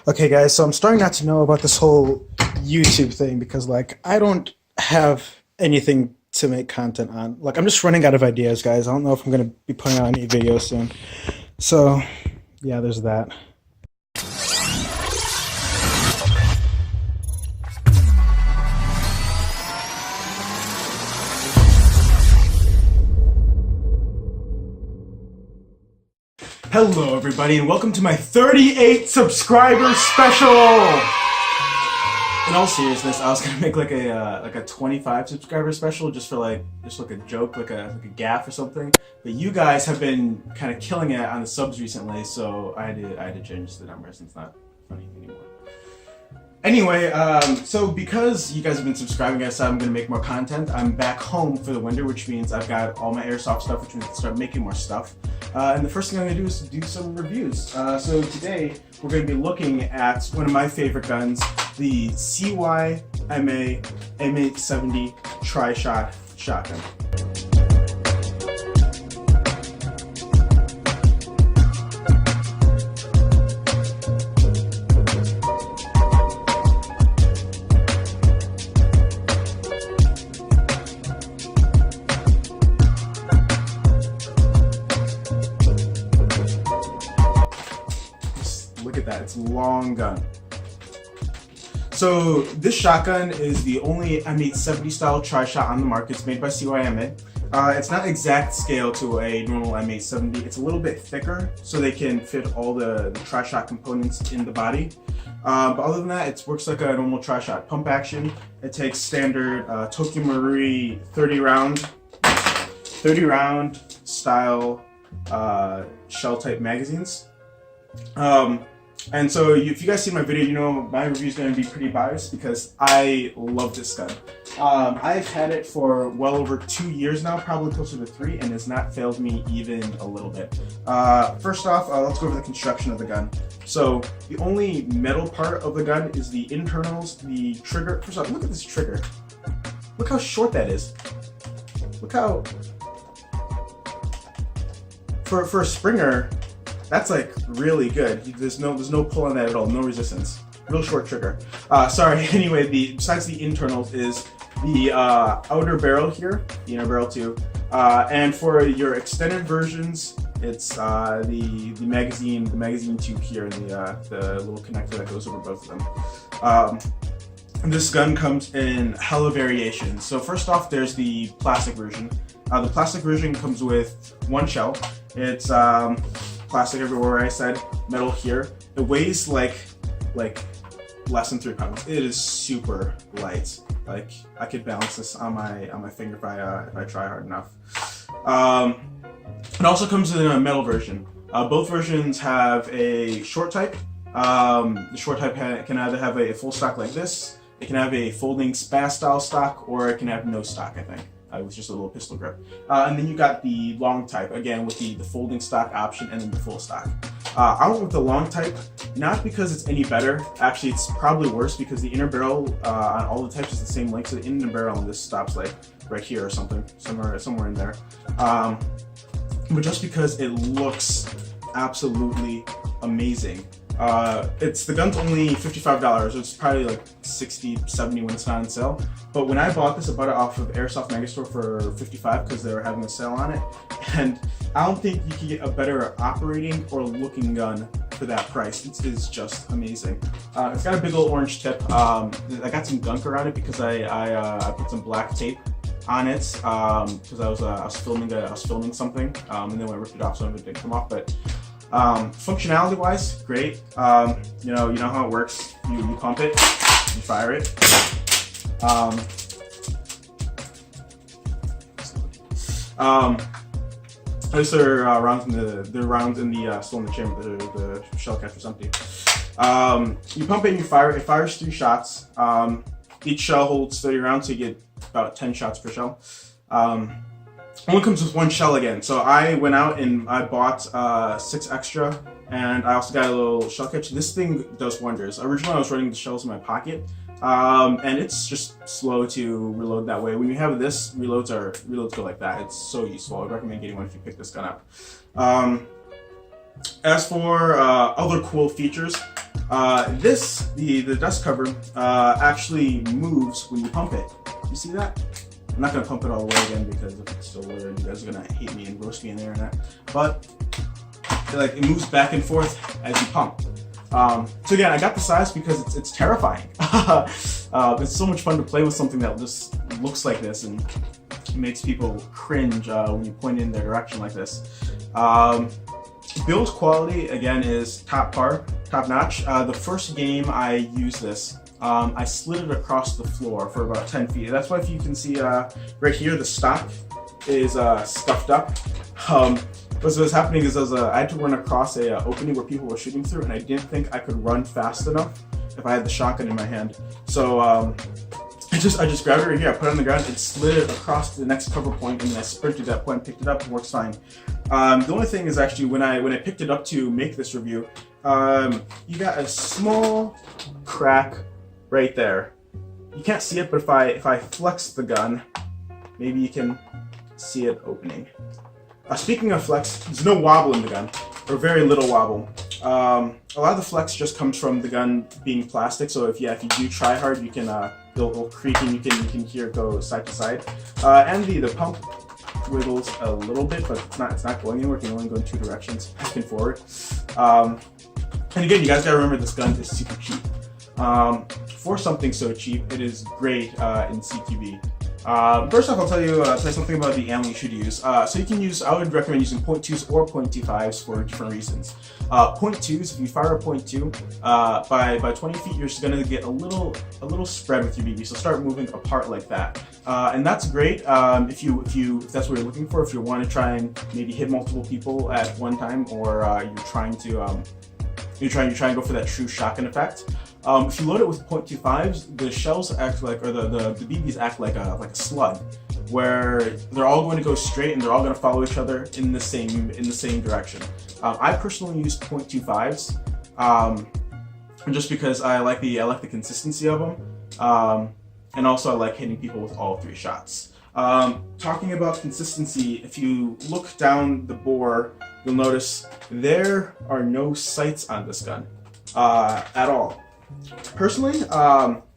Okay, guys, so I'm starting not to know about this whole YouTube thing because, like, I don't have anything to make content on. Like, I'm just running out of ideas, guys. I don't know if I'm going to be putting out any videos soon. So, yeah, there's that. Hello, everybody, and welcome to my 38 subscriber special. In all seriousness, I was gonna make like a 25 subscriber special just for like a joke, like a gaff or something. But you guys have been kind of killing it on the subs recently, so I had to change the numbers. It's not funny anymore. Anyway, so because you guys have been subscribing, I said I'm going to make more content. I'm back home for the winter, which means I've got all my airsoft stuff, which means I can start making more stuff. And the first thing I'm going to do is do some reviews. So today, we're going to be looking at one of my favorite guns, the CYMA M870 Tri shotgun. Look at that, it's a long gun. So this shotgun is the only M870 style tri-shot on the market. It's made by CYMA. It's not exact scale to a normal M870. It's a little bit thicker so they can fit all the tri-shot components in the body. But other than that, it works like a normal tri-shot. Pump action. It takes standard Tokyo Marui 30 round style shell type magazines. And so if you guys see my video, you know my review is going to be pretty biased because I love this gun. I've had it for well over 2 years now, probably closer to 3, and has not failed me even a little bit. First off, let's go over the construction of the gun. So the only metal part of the gun is the internals, the trigger. First off, look at this trigger. Look how short that is. Look how, for a Springer, that's like really good. There's no pull on that at all, no resistance. Real short trigger. Sorry, anyway, besides the internals is the outer barrel here, the inner barrel too. And for your extended versions, it's the magazine tube here and the little connector that goes over both of them. This gun comes in hella variations. So first off, there's the plastic version. The plastic version comes with one shell. It's plastic everywhere, I said, metal here. It weighs like less than 3 pounds. It is super light. Like I could balance this on my finger if I try hard enough. It also comes in a metal version. Both versions have a short type. The short type can either have a full stock like this, it can have a folding SPA style stock, or it can have no stock, I think. It was just a little pistol grip. And then you got the long type, again with the folding stock option and then the full stock. I went with the long type, not because it's any better. Actually, it's probably worse because the inner barrel on all the types is the same length. So the inner barrel on this stops like right here or something, somewhere in there. But just because it looks absolutely amazing. The gun's only $55. It's probably like $60, $70 when it's not on sale. But when I bought this, I bought it off of Airsoft Megastore for $55 because they were having a sale on it. And I don't think you can get a better operating or looking gun for that price. It is just amazing. It's got a big old orange tip. I got some gunk around it because I put some black tape on it because I was filming something and then when I ripped it off, some of it didn't come off. But functionality wise, great. You know how it works. You pump it, you fire it. At least there are rounds still in the chamber. The shell catcher's empty. You pump it and you fire it. It fires 3 shots. Each shell holds 30 rounds, so you get about 10 shots per shell. Only comes with 1 shell again. So I went out and I bought 6 extra, and I also got a little shell catch. This thing does wonders. Originally I was running the shells in my pocket, and it's just slow to reload that way. When you have this, reloads go like that. It's so useful. I would recommend getting one if you pick this gun up. As for other cool features, The dust cover actually moves when you pump it. You see that? I'm not gonna pump it all the way again because if it's still weird, you guys are gonna hate me and roast me in the internet. But like it moves back and forth as you pump. So again, I got the size because it's terrifying. It's so much fun to play with something that just looks like this and makes people cringe when you point in their direction like this. Build quality again is top notch. The first game I used this, I slid it across the floor for about 10 feet. That's why if you can see right here, the stock is scuffed up. What was happening is I had to run across a opening where people were shooting through, and I didn't think I could run fast enough if I had the shotgun in my hand. So I just grabbed it right here, I put it on the ground, and slid it across to the next cover point, and then I sprinted to that point, picked it up, and works fine. The only thing is actually when I picked it up to make this review, you got a small crack right there. You can't see it, but if I flex the gun, maybe you can see it opening. Speaking of flex, there's no wobble in the gun, or very little wobble. A lot of the flex just comes from the gun being plastic, so if you do try hard, you can it'll creak and you can hear it go side to side. And the pump wiggles a little bit, but it's not going anywhere. It can only go in two directions, back and forward. And again, you guys gotta remember this gun is super cheap. For something so cheap, it is great in CQB. First off, I'll tell you something about the ammo you should use. So you can use, I would recommend using .2s or .25s for different reasons. .2s, if you fire a .2, by 20 feet, you're just gonna get a little spread with your BB. So start moving apart like that, and that's great if that's what you're looking for. If you want to try and maybe hit multiple people at one time, or you're trying to go for that true shotgun effect. If you load it with .25s, the shells act like, or the BBs act like a slug, where they're all going to go straight and they're all going to follow each other in the same direction. I personally use .25s, just because I like the consistency of them, and also I like hitting people with all three shots. Talking about consistency, if you look down the bore, you'll notice there are no sights on this gun at all. Personally,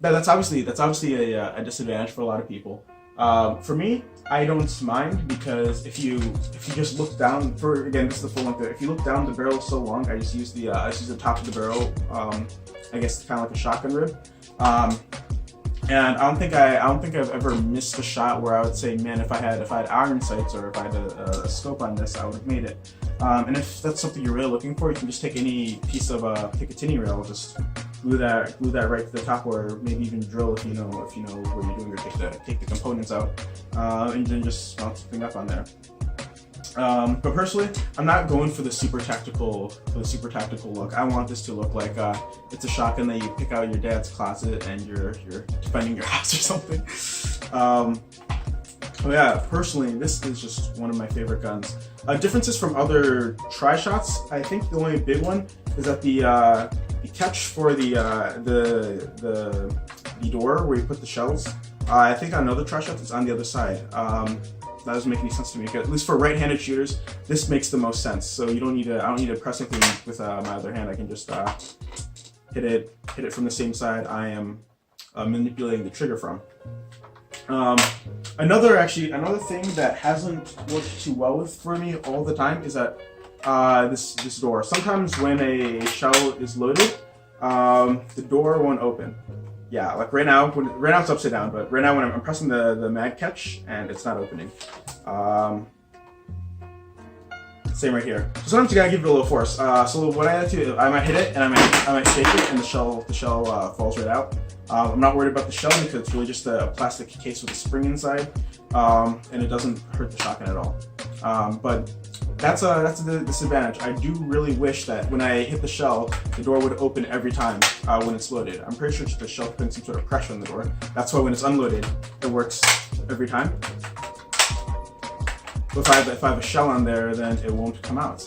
that's obviously a disadvantage for a lot of people. For me, I don't mind, because if you just look down, again, this is the full length there. If you look down, the barrel is so long. I just use the top of the barrel. I guess kind of like a shotgun rib. And I don't think I've ever missed a shot where I would say, man, if I had iron sights or if I had a scope on this, I would have made it. And if that's something you're really looking for, you can just take any piece of Picatinny rail, just glue that right to the top, or maybe even drill if you know what you're doing, or take the components out, and then just mount something up on there. But personally, I'm not going for the super tactical look. I want this to look like it's a shotgun that you pick out of your dad's closet and you're defending your house or something. But yeah, personally, this is just one of my favorite guns. Differences from other tri-shots, I think the only big one is that the catch for the door where you put the shells, I think on other tri-shots it's on the other side. That doesn't make any sense to me. At least for right-handed shooters, this makes the most sense. So I don't need to press anything with my other hand. I can just hit it from the same side I am manipulating the trigger from. Another thing that hasn't worked too well for me all the time is that this door. Sometimes when a shell is loaded, the door won't open. Yeah, like right now it's upside down, but right now when I'm pressing the mag catch and it's not opening. Same right here. So sometimes you gotta give it a little force. So what I do, I might hit it and I might shake it, and the shell falls right out. I'm not worried about the shell because it's really just a plastic case with a spring inside, and it doesn't hurt the shotgun at all. But that's a disadvantage. I do really wish that when I hit the shell, the door would open every time when it's loaded. I'm pretty sure the shell puts some sort of pressure on the door. That's why when it's unloaded, it works every time. But if I have a shell on there, then it won't come out.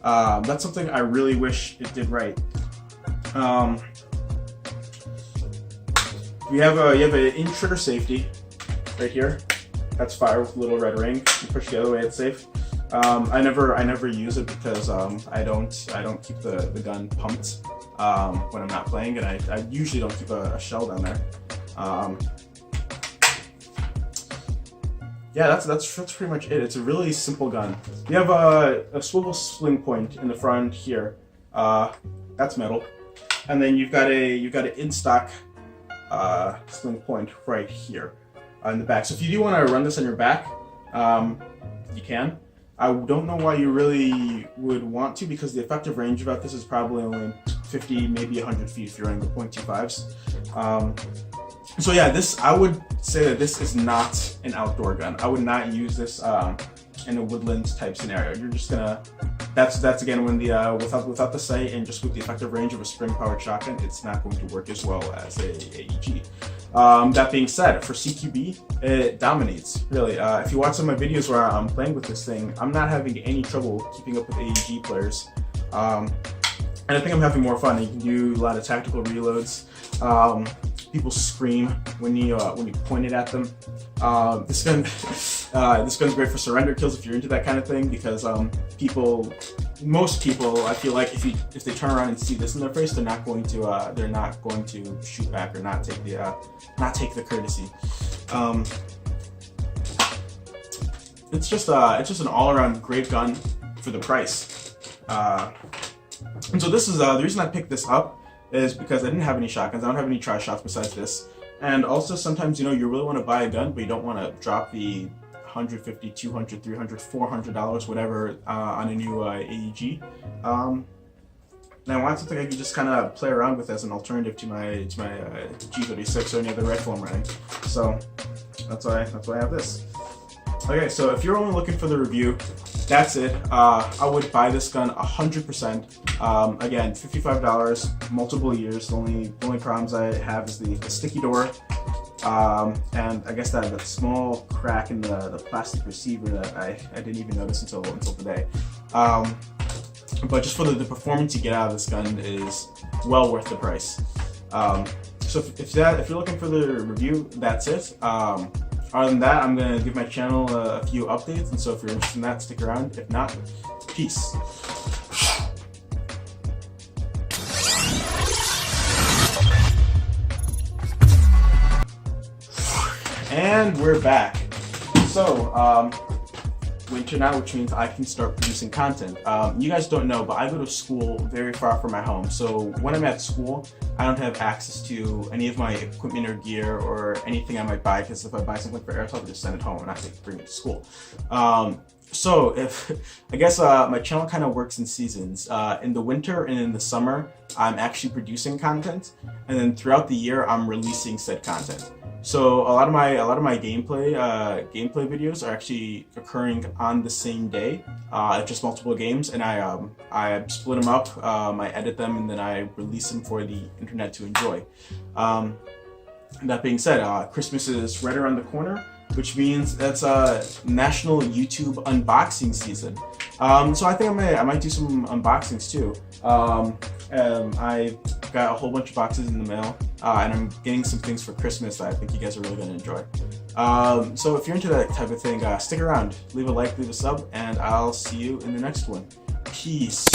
That's something I really wish it did right. You have an in-trigger safety right here. That's fire with a little red ring. You push the other way, it's safe. I never use it because I don't keep the gun pumped. when I'm not playing, and I usually don't keep a shell down there. Yeah, that's pretty much it. It's a really simple gun. You have a swivel sling point in the front here. That's metal, and then you've got an in stock sling point right here in the back. So if you do want to run this on your back, you can. I don't know why you really would want to, because the effective range about this is probably only 50, maybe 100 feet if you're running the .25s. So yeah, I would say that this is not an outdoor gun. I would not use this in a woodland type scenario. You're just gonna, that's again when the without the sight and just with the effective range of a spring powered shotgun, it's not going to work as well as a AEG. That being said, for CQB, it dominates, really. If you watch some of my videos where I'm playing with this thing, I'm not having any trouble keeping up with AEG players. And I think I'm having more fun. You can do a lot of tactical reloads. People scream when you point it at them. This gun's great for surrender kills if you're into that kind of thing, because most people, I feel like if they turn around and see this in their face, they're not going to shoot back or not take the courtesy. It's just an all-around great gun for the price. And so this is the reason I picked this up is because I didn't have any shotguns. I don't have any tri-shots besides this. And also sometimes, you really want to buy a gun, but you don't want to drop the $150, $200, $300, $400, whatever, on a new AEG. And I wanted something I could just kind of play around with as an alternative to my G36 or any other rifle I'm running. So that's why I have this. Okay, so if you're only looking for the review, that's it. I would buy this gun 100%. Again, $55, multiple years. The only problems I have is the sticky door, and I guess that small crack in the plastic receiver that I didn't even notice until today. But just for the performance you get out of this gun is well worth the price. So if you're looking for the review, that's it. Other than that, I'm going to give my channel a few updates, and so if you're interested in that, stick around. If not, peace. And we're back. So, winter now, which means I can start producing content. You guys don't know, but I go to school very far from my home. So when I'm at school, I don't have access to any of my equipment or gear or anything I might buy, because if I buy something for airsoft, I just send it home and I have to bring it to school. So I guess my channel kind of works in seasons. In the winter and in the summer, I'm actually producing content, and then throughout the year, I'm releasing said content. So a lot of my gameplay videos are actually occurring on the same day, just multiple games, and I split them up, I edit them, and then I release them for the internet to enjoy. That being said, Christmas is right around the corner, which means that's National YouTube Unboxing Season. So I think I might do some unboxings too. I got a whole bunch of boxes in the mail, and I'm getting some things for Christmas that I think you guys are really going to enjoy. So if you're into that type of thing, stick around, leave a like, leave a sub, and I'll see you in the next one. Peace.